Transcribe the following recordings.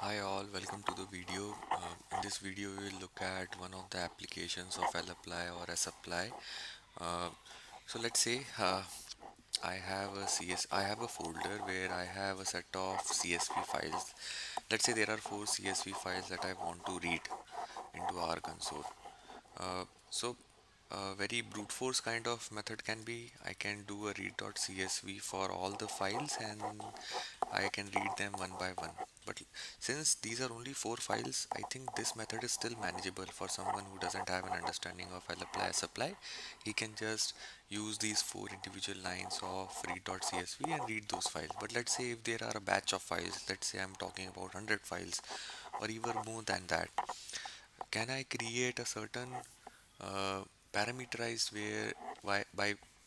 Hi all, welcome to the video. In this video we will look at one of the applications of lapply or sapply. Uh, so let's say I have a folder where I have a set of CSV files. Let's say there are four CSV files that I want to read into R console. So a very brute force kind of method can be I can do a read.csv for all the files and I can read them one by one. But since these are only four files, I think this method is still manageable for someone who doesn't have an understanding of lapply supply. He can just use these four individual lines of read.csv and read those files. But let's say if there are a batch of files, let's say I'm talking about 100 files or even more than that, can I create a certain uh, parameterized where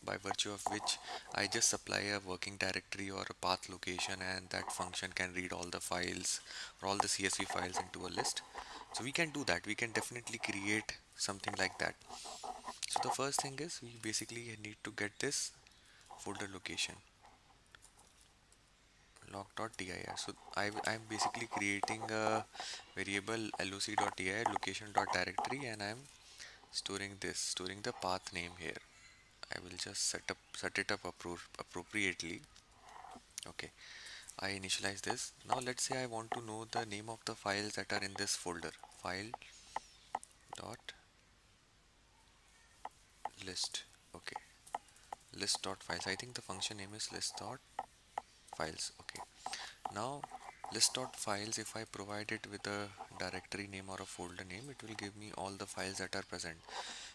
by virtue of which I just supply a working directory or a path location and that function can read all the files or all the CSV files into a list. So we can do that. We can definitely create something like that. So the first thing is we basically need to get this folder location log.dir. So I'm basically creating a variable loc.dir location.directory and I'm storing the path name here. I will just set it up appropriately. Okay, I initialize this. Now let's say I want to know the name of the files that are in this folder. File dot list. Okay, list dot files. I think the function name is list dot files. Okay, now list dot files, if I provide it with a directory name or a folder name, it will give me all the files that are present.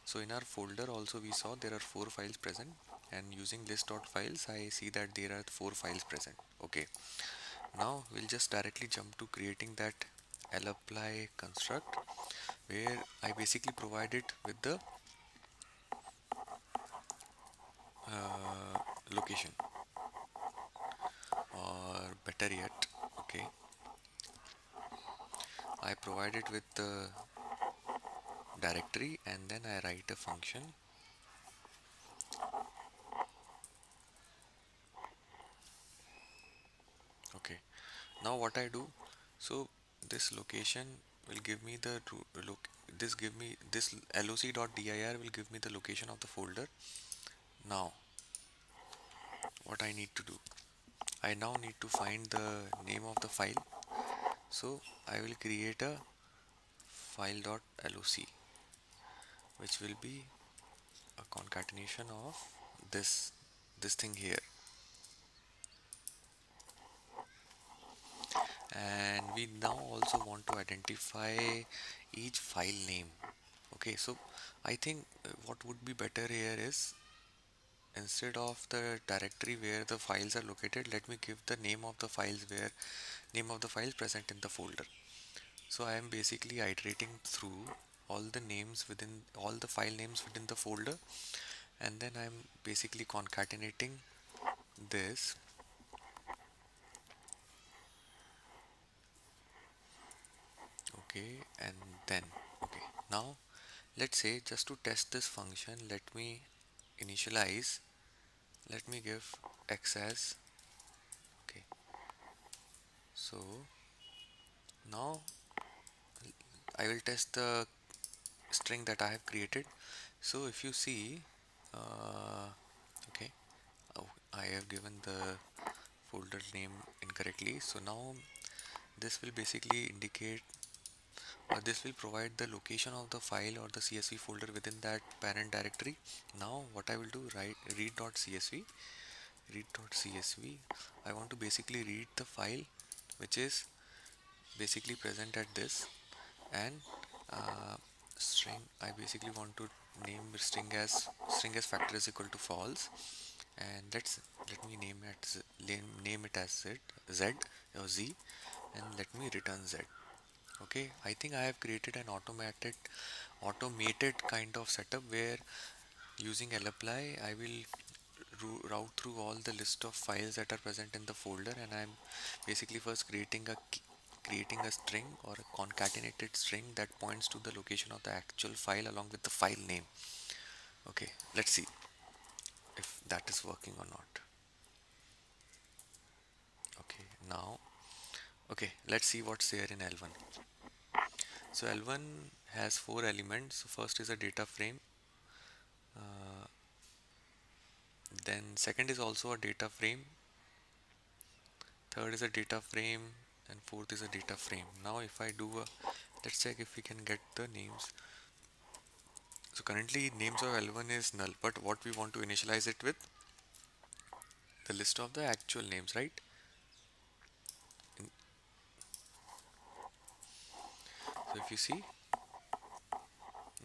So in our folder also we saw there are four files present, and using list.files I see that there are four files present. Okay, now we'll just directly jump to creating that lapply construct where I basically provide it with the location, or better yet, okay, I provide it with the directory and then I write a function. Okay, now what I do, so this location will give me the look this give me this loc.dir will give me the location of the folder. Now what I need to do, I now need to find the name of the file. So I will create a file.loc which will be a concatenation of this thing here, and we now also want to identify each file name. Okay, so I think what would be better here is, instead of the directory where the files are located, let me give the name of the files present in the folder. So I am basically iterating through all the file names within the folder, and then I'm basically concatenating this. Okay, and then okay, now let's say just to test this function, let me initialize, let me give x as, okay, so now I will test the string that I have created. So if you see, okay, oh, I have given the folder name incorrectly. So now this will basically indicate, or this will provide the location of the file or the CSV folder within that parent directory. Now what I will do, write read.csv. I want to basically read the file which is basically present at this, and uh, string, I basically want to name string as factor is equal to false, and let me name it as z or z, and let me return z. Okay, I think I have created an automated kind of setup where using lapply I will route through all the list of files that are present in the folder, and I'm basically first creating a string or a concatenated string that points to the location of the actual file along with the file name. Okay, let's see if that is working or not. Okay, now Okay, let's see what's there in L1. So L1 has four elements. So first is a data frame, uh, then second is also a data frame, third is a data frame, and fourth is a data frame. Now if I do a, let's check if we can get the names. So currently names of L1 is null, but what we want to initialize it with, the list of the actual names, right? In- So if you see,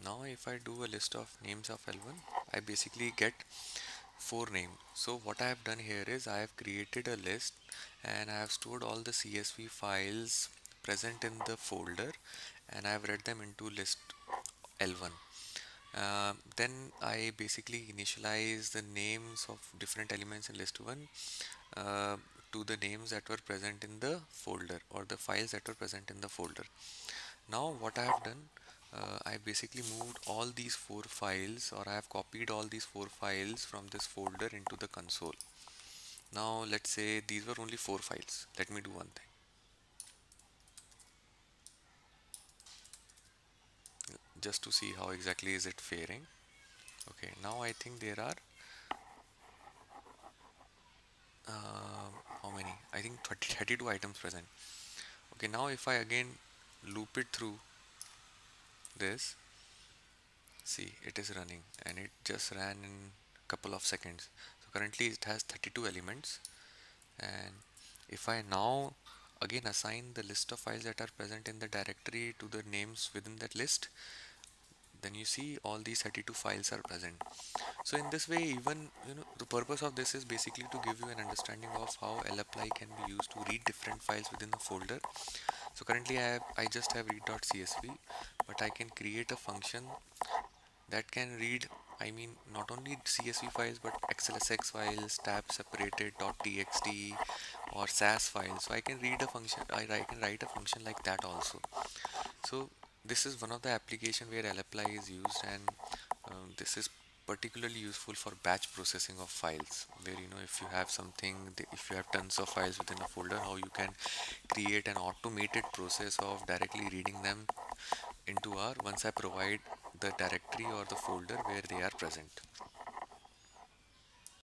now if I do a list of names of L1, I basically get four names. So what I have done here is I have created a list and I have stored all the CSV files present in the folder, and I have read them into list L1. Then I basically initialize the names of different elements in list 1 uh, to the names that were present in the folder, or the files that were present in the folder. Now what I have done, I basically moved all these four files, or I have copied all these four files from this folder into the console. Now let's say these were only four files. Let me do one thing just to see how exactly is it faring. Okay, now I think there are how many? I think 32 items present. Okay, now if I again loop it through this, see, it is running and it just ran in couple of seconds. So currently it has 32 elements, and if I now again assign the list of files that are present in the directory to the names within that list, then you see all these 32 files are present. So in this way, even the purpose of this is basically to give you an understanding of how lapply can be used to read different files within a folder. So currently I just have read.csv, but I can create a function that can read, I mean, not only CSV files but XLSX files, tab separated .txt or SAS files. So I can read a function, I can write a function like that also. So this is one of the application where lapply is used, and this is particularly useful for batch processing of files, where if you have something, if you have tons of files within a folder, how you can create an automated process of directly reading them into R once I provide the directory or the folder where they are present.